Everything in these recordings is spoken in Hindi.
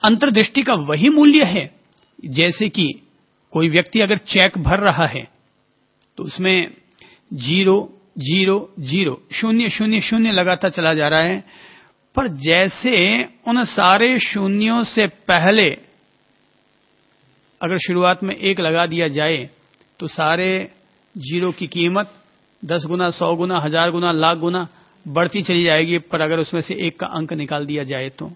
अंतर्दृष्टि का वही मूल्य है जैसे कि कोई व्यक्ति अगर चेक भर रहा है तो उसमें 0 0 0 शून्य शून्य शून्य लगाता चला जा रहा है, पर जैसे उन सारे शून्यों से पहले अगर शुरुआत में 1 लगा दिया जाए तो सारे 0 की कीमत 10 गुना, 100 गुना, 1000 गुना, लाख गुना बढ़ती चली जाएगी। पर अगर उसमें से 1 का अंक निकाल दिया जाए तो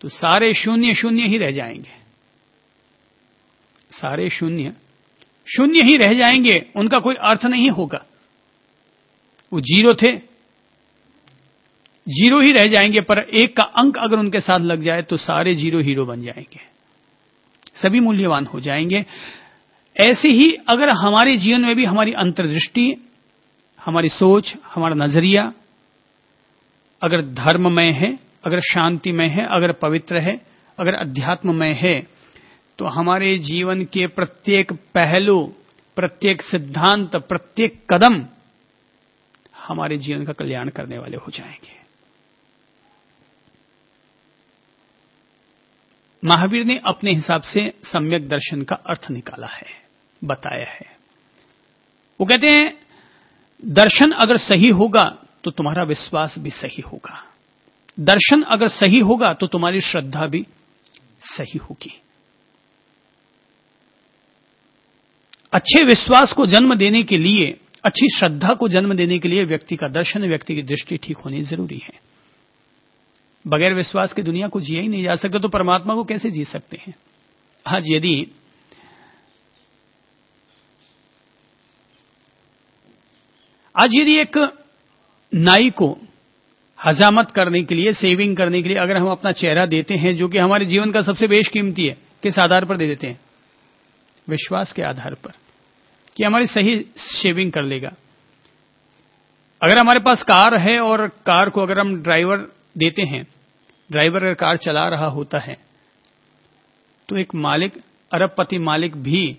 सारे शून्य शून्य ही रह जाएंगे, सारे शून्य शून्य ही रह जाएंगे, उनका कोई अर्थ नहीं होगा। वो 0 थे, 0 ही रह जाएंगे, पर 1 का अंक अगर उनके साथ लग जाए तो सारे 0 हीरो बन जाएंगे, सभी मूल्यवान हो जाएंगे। ऐसे ही अगर हमारे जीवन में भी हमारी अंतर्दृष्टि, हमारी सोच, हमारा नजरिया अगर धर्ममय है, अगर शांतिमय है, अगर पवित्र है, अगर अध्यात्ममय है, तो हमारे जीवन के प्रत्येक पहलू, प्रत्येक सिद्धांत, प्रत्येक कदम हमारे जीवन का कल्याण करने वाले हो जाएंगे। महावीर ने अपने हिसाब से सम्यक दर्शन का अर्थ निकाला है, बताया है। वो कहते हैं दर्शन अगर सही होगा तो तुम्हारा विश्वास भी सही होगा, दर्शन अगर सही होगा तो तुम्हारी श्रद्धा भी सही होगी। अच्छे विश्वास को जन्म देने के लिए, अच्छी श्रद्धा को जन्म देने के लिए व्यक्ति का दर्शन, व्यक्ति की दृष्टि ठीक होनी जरूरी है। बगैर विश्वास की दुनिया को जिया ही नहीं जा सकता, तो परमात्मा को कैसे जी सकते हैं। आज यदि एक नाई को हजामत करने के लिए, सेविंग करने के लिए अगर हम अपना चेहरा देते हैं, जो कि हमारे जीवन का सबसे बेशकीमती है, किस आधार पर दे देते हैं? विश्वास के आधार पर कि हमारी सही शेविंग कर लेगा। अगर हमारे पास कार है और कार को अगर हम ड्राइवर देते हैं, ड्राइवर अगर कार चला रहा होता है तो एक मालिक, अरबपति मालिक भी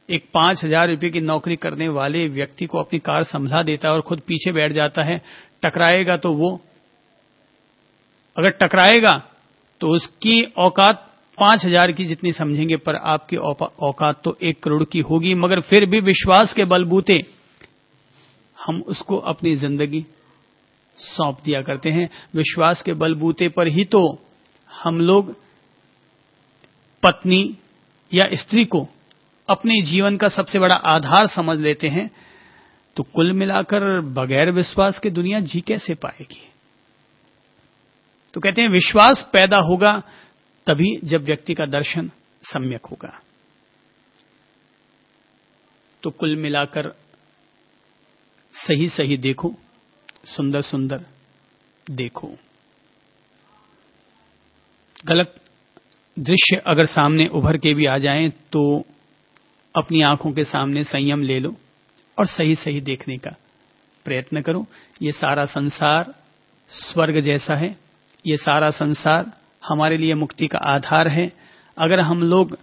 एक 5000 रुपए की नौकरी करने वाले व्यक्ति को अपनी कार संभला देता है और खुद पीछे बैठ जाता है। टकराएगा तो वो, अगर टकराएगा तो उसकी औकात 5000 की जितनी समझेंगे, पर आपकी औकात तो 1 करोड़ की होगी। मगर फिर भी विश्वास के बलबूते हम उसको अपनी जिंदगी सौंप दिया करते हैं। विश्वास के बलबूते पर ही तो हम लोग पत्नी या स्त्री को अपने जीवन का सबसे बड़ा आधार समझ लेते हैं। तो कुल मिलाकर बगैर विश्वास के दुनिया जी कैसे पाएगी। तो कहते हैं विश्वास पैदा होगा तभी जब व्यक्ति का दर्शन सम्यक होगा। तो कुल मिलाकर सही सही देखो, सुंदर सुंदर देखो। गलत दृश्य अगर सामने उभर के भी आ जाएं तो अपनी आंखों के सामने संयम ले लो और सही सही देखने का प्रयत्न करो। ये सारा संसार स्वर्ग जैसा है, ये सारा संसार हमारे लिए मुक्ति का आधार है। अगर हम लोग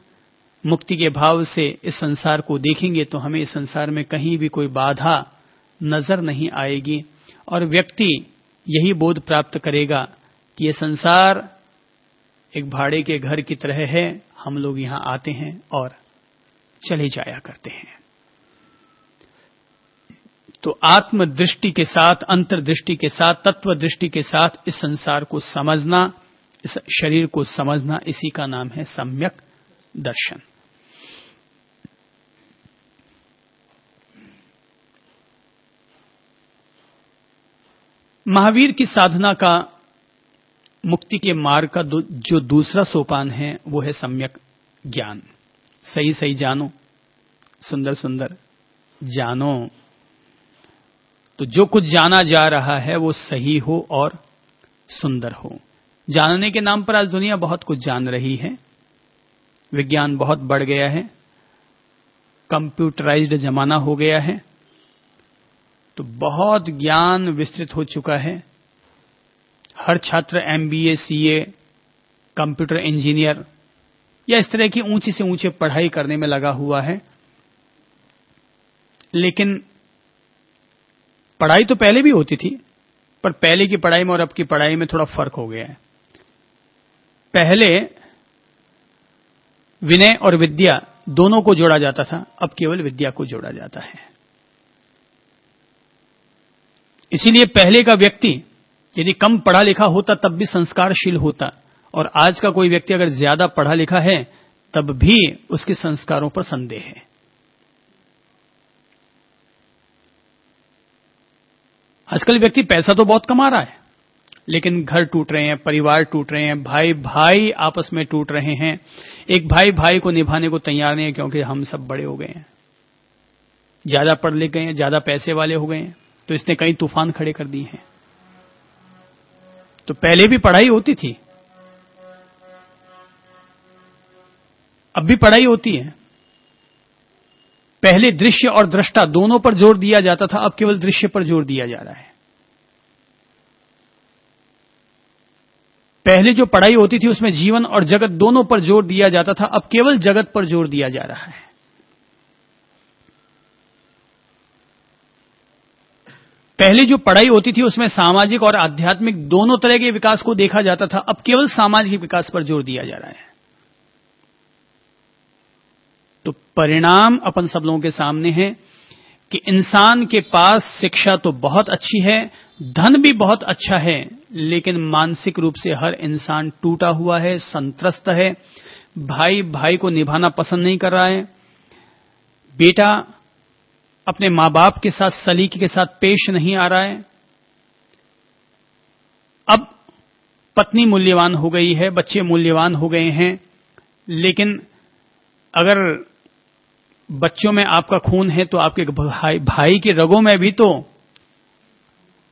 मुक्ति के भाव से इस संसार को देखेंगे तो हमें इस संसार में कहीं भी कोई बाधा नजर नहीं आएगी और व्यक्ति यही बोध प्राप्त करेगा कि ये संसार एक भाड़े के घर की तरह है, हम लोग यहां आते हैं और चले जाया करते हैं। तो आत्मदृष्टि के साथ, अंतर्दृष्टि के साथ, तत्व दृष्टि के साथ इस संसार को समझना, इस शरीर को समझना, इसी का नाम है सम्यक दर्शन। महावीर की साधना का, मुक्ति के मार्ग का जो दूसरा सोपान है वो है सम्यक ज्ञान। सही सही जानो, सुंदर सुंदर जानो। तो जो कुछ जाना जा रहा है वो सही हो और सुंदर हो। जानने के नाम पर आज दुनिया बहुत कुछ जान रही है, विज्ञान बहुत बढ़ गया है, कंप्यूटराइज्ड जमाना हो गया है, तो बहुत ज्ञान विस्तृत हो चुका है। हर छात्र MBA, CA, कंप्यूटर इंजीनियर या इस तरह की ऊंची से ऊंची पढ़ाई करने में लगा हुआ है। लेकिन पढ़ाई तो पहले भी होती थी, पर पहले की पढ़ाई में और अब की पढ़ाई में थोड़ा फर्क हो गया है। पहले विनय और विद्या दोनों को जोड़ा जाता था, अब केवल विद्या को जोड़ा जाता है। इसीलिए पहले का व्यक्ति यदि कम पढ़ा लिखा होता तब भी संस्कारशील होता, और आज का कोई व्यक्ति अगर ज्यादा पढ़ा लिखा है तब भी उसके संस्कारों पर संदेह है। आजकल व्यक्ति पैसा तो बहुत कमा रहा है, लेकिन घर टूट रहे हैं, परिवार टूट रहे हैं, भाई भाई आपस में टूट रहे हैं। एक भाई भाई को निभाने को तैयार नहीं है, क्योंकि हम सब बड़े हो गए हैं, ज्यादा पढ़ लिख गए हैं, ज्यादा पैसे वाले हो गए हैं, तो इसने कई तूफान खड़े कर दिए हैं। तो पहले भी पढ़ाई होती थी, अब भी पढ़ाई होती है। पहले दृश्य और दृष्टा दोनों पर जोर दिया जाता था, अब केवल दृश्य पर जोर दिया जा रहा है। पहले जो पढ़ाई होती थी उसमें जीवन और जगत दोनों पर जोर दिया जाता था, अब केवल जगत पर जोर दिया जा रहा है। पहले जो पढ़ाई होती थी उसमें सामाजिक और आध्यात्मिक दोनों तरह के विकास को देखा जाता था, अब केवल सामाजिक विकास पर जोर दिया जा रहा है। तो परिणाम अपन सब लोगों के सामने है कि इंसान के पास शिक्षा तो बहुत अच्छी है, धन भी बहुत अच्छा है, लेकिन मानसिक रूप से हर इंसान टूटा हुआ है, संत्रस्त है। भाई भाई को निभाना पसंद नहीं कर रहा है, बेटा अपने मां बाप के साथ सलीके के साथ पेश नहीं आ रहा है। अब पत्नी मूल्यवान हो गई है, बच्चे मूल्यवान हो गए हैं, लेकिन अगर बच्चों में आपका खून है तो आपके भाई के रगों में भी तो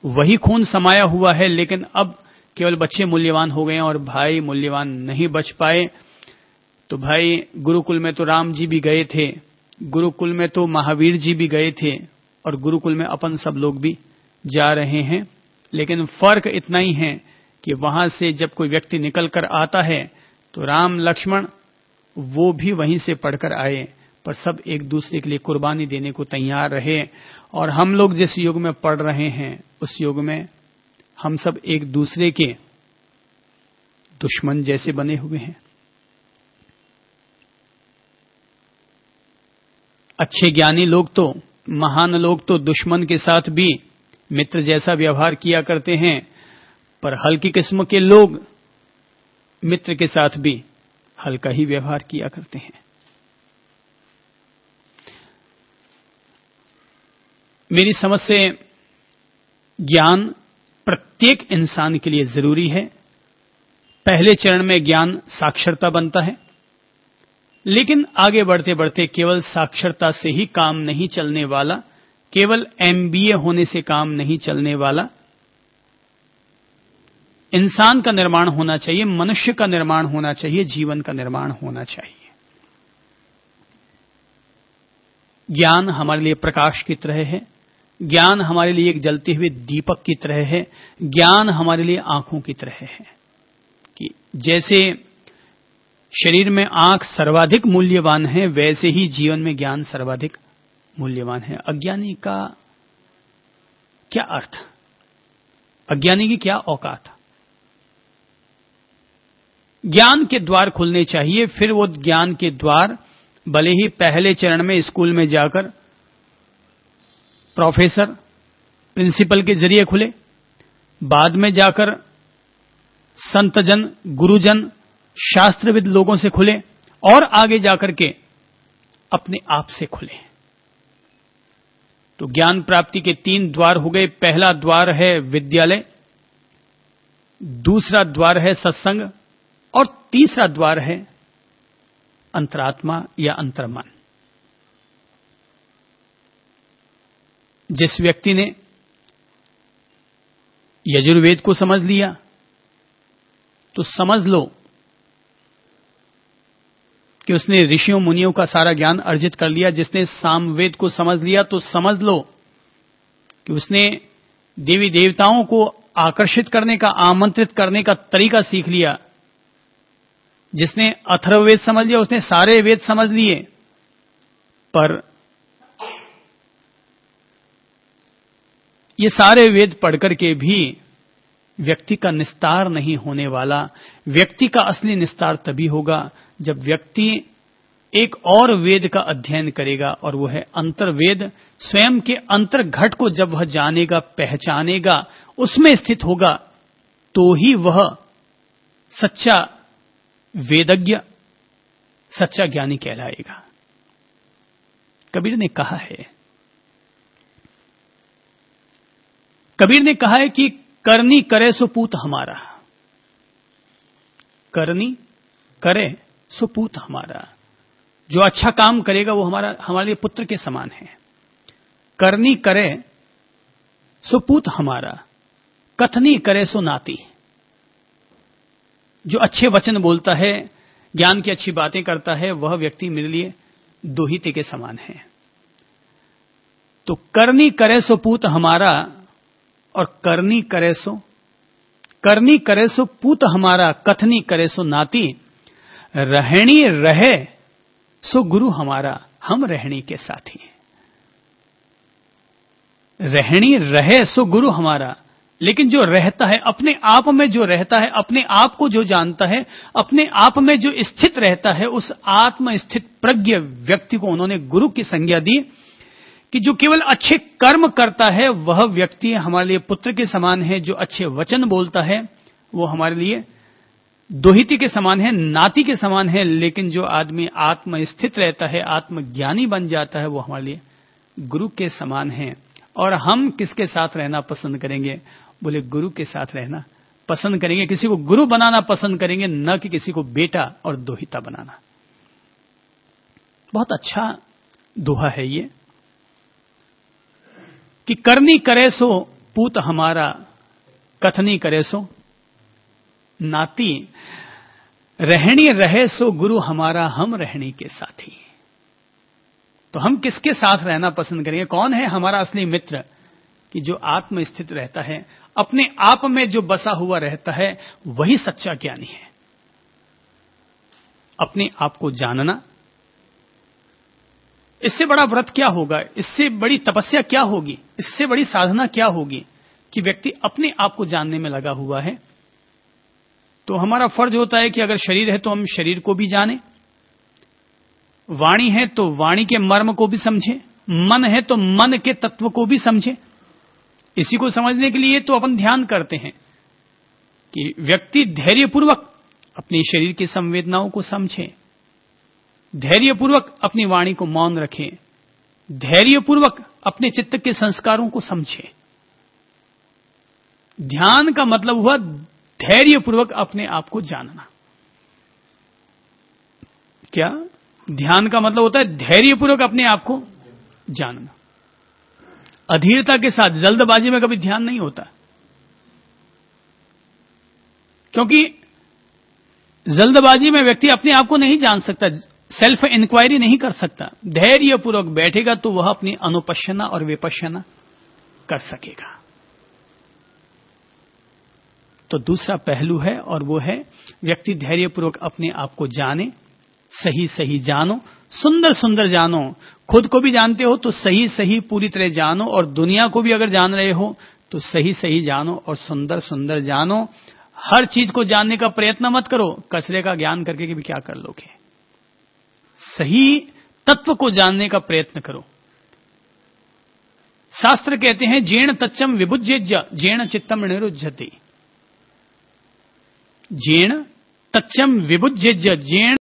वही खून समाया हुआ है, लेकिन अब केवल बच्चे मूल्यवान हो गए हैं और भाई मूल्यवान नहीं बच पाए। तो भाई गुरुकुल में तो राम जी भी गए थे, गुरुकुल में तो महावीर जी भी गए थे, और गुरुकुल में अपन सब लोग भी जा रहे हैं, लेकिन फर्क इतना ही है कि वहां से जब कोई व्यक्ति निकल कर आता है तो राम लक्ष्मण वो भी वहीं से पढ़कर आए, पर सब एक दूसरे के लिए कुर्बानी देने को तैयार रहे। और हम लोग जिस युग में पढ़ रहे हैं उस युग में हम सब एक दूसरे के दुश्मन जैसे बने हुए हैं। अच्छे ज्ञानी लोग तो, महान लोग तो दुश्मन के साथ भी मित्र जैसा व्यवहार किया करते हैं, पर हल्की किस्म के लोग मित्र के साथ भी हल्का ही व्यवहार किया करते हैं। मेरी समझ से ज्ञान प्रत्येक इंसान के लिए जरूरी है। पहले चरण में ज्ञान साक्षरता बनता है, लेकिन आगे बढ़ते बढ़ते केवल साक्षरता से ही काम नहीं चलने वाला, केवल एमबीए होने से काम नहीं चलने वाला। इंसान का निर्माण होना चाहिए, मनुष्य का निर्माण होना चाहिए, जीवन का निर्माण होना चाहिए। ज्ञान हमारे लिए प्रकाश की तरह है, ज्ञान हमारे लिए एक जलते हुए दीपक की तरह है, ज्ञान हमारे लिए आंखों की तरह है। कि जैसे शरीर में आंख सर्वाधिक मूल्यवान है, वैसे ही जीवन में ज्ञान सर्वाधिक मूल्यवान है। अज्ञानी का क्या अर्थ, अज्ञानी की क्या औकात। ज्ञान के द्वार खुलने चाहिए, फिर वो ज्ञान के द्वार भले ही पहले चरण में स्कूल में जाकर प्रोफेसर प्रिंसिपल के जरिए खुले, बाद में जाकर संतजन गुरुजन शास्त्रविद लोगों से खुले, और आगे जाकर के अपने आप से खुले। तो ज्ञान प्राप्ति के 3 द्वार हो गए। पहला द्वार है विद्यालय, दूसरा द्वार है सत्संग, और तीसरा द्वार है अंतरात्मा या अंतर्मन। जिस व्यक्ति ने यजुर्वेद को समझ लिया तो समझ लो कि उसने ऋषियों मुनियों का सारा ज्ञान अर्जित कर लिया। जिसने सामवेद को समझ लिया तो समझ लो कि उसने देवी देवताओं को आकर्षित करने का, आमंत्रित करने का तरीका सीख लिया। जिसने अथर्ववेद समझ लिया उसने सारे वेद समझ लिए, पर ये सारे वेद पढ़कर के भी व्यक्ति का निस्तार नहीं होने वाला। व्यक्ति का असली निस्तार तभी होगा जब व्यक्ति एक और वेद का अध्ययन करेगा, और वो है अंतर्वेद। स्वयं के अंतर्घट को जब वह जानेगा, पहचानेगा, उसमें स्थित होगा, तो ही वह सच्चा वेदज्ञ, सच्चा ज्ञानी कहलाएगा। कबीर ने कहा है कि करनी करे सो पूत हमारा, करनी करे सो पूत हमारा। जो अच्छा काम करेगा वो हमारे लिए पुत्र के समान है। करनी करे सो पूत हमारा, कथनी करे सो नाती। जो अच्छे वचन बोलता है, ज्ञान की अच्छी बातें करता है, वह व्यक्ति मेरे लिए दोहिते के समान है। तो करनी करे सो पूत हमारा, और करनी करे सो पूत हमारा, कथनी करे सो नाती। रहणी रहे सो गुरु हमारा, हम रहणी के साथी। रहणी रहे सो गुरु हमारा, लेकिन जो रहता है अपने आप में, जो रहता है अपने आप को जो जानता है, अपने आप में जो स्थित रहता है, उस आत्म स्थित प्रज्ञ व्यक्ति को उन्होंने गुरु की संज्ञा दी कि जो केवल अच्छे कर्म करता है वह व्यक्ति हमारे लिए पुत्र के समान है। जो अच्छे वचन बोलता है वो हमारे लिए दोहिती के समान है, नाती के समान है। लेकिन जो आदमी आत्म स्थित रहता है, आत्मज्ञानी बन जाता है, वो हमारे लिए गुरु के समान है। और हम किसके साथ रहना पसंद करेंगे? बोले गुरु के साथ रहना पसंद करेंगे, किसी को गुरु बनाना पसंद करेंगे, न कि किसी को बेटा और दोहिता बनाना। बहुत अच्छा दोहा है ये कि करनी करे सो पूत हमारा, कथनी करे सो नाती। रहनी रहे सो गुरु हमारा, हम रहनी के साथी। तो हम किसके साथ रहना पसंद करेंगे? कौन है हमारा असली मित्र? कि जो आत्म स्थित रहता है, अपने आप में जो बसा हुआ रहता है, वही सच्चा ज्ञानी है। अपने आप को जानना, इससे बड़ा व्रत क्या होगा? इससे बड़ी तपस्या क्या होगी? इससे बड़ी साधना क्या होगी कि व्यक्ति अपने आप को जानने में लगा हुआ है। तो हमारा फर्ज होता है कि अगर शरीर है तो हम शरीर को भी जाने, वाणी है तो वाणी के मर्म को भी समझे, मन है तो मन के तत्व को भी समझे। इसी को समझने के लिए तो अपन ध्यान करते हैं कि व्यक्ति धैर्यपूर्वक अपने शरीर की संवेदनाओं को समझे, धैर्यपूर्वक अपनी वाणी को मौन रखे, धैर्यपूर्वक अपने चित्त के संस्कारों को समझे। ध्यान का मतलब हुआ धैर्यपूर्वक अपने आप को जानना। क्या ध्यान का मतलब होता है? धैर्यपूर्वक अपने आप को जानना। अधीरता के साथ, जल्दबाजी में कभी ध्यान नहीं होता, क्योंकि जल्दबाजी में व्यक्ति अपने आप को नहीं जान सकता, सेल्फ इंक्वायरी नहीं कर सकता। धैर्यपूर्वक बैठेगा तो वह अपनी अनुपश्यना और विपश्यना कर सकेगा। तो दूसरा पहलू है, और वो है व्यक्ति धैर्यपूर्वक अपने आप को जाने, सही सही जानो, सुंदर सुंदर जानो। खुद को भी जानते हो तो सही सही पूरी तरह जानो, और दुनिया को भी अगर जान रहे हो तो सही सही जानो और सुंदर सुंदर जानो। हर चीज को जानने का प्रयत्न मत करो, कचरे का ज्ञान करके भी क्या कर लोगे। सही तत्व को जानने का प्रयत्न करो। शास्त्र कहते हैं जेण तच्चम विभुज्य जेण चित्तम निरुज्यते। जेण तच्चम विभुज्य जेण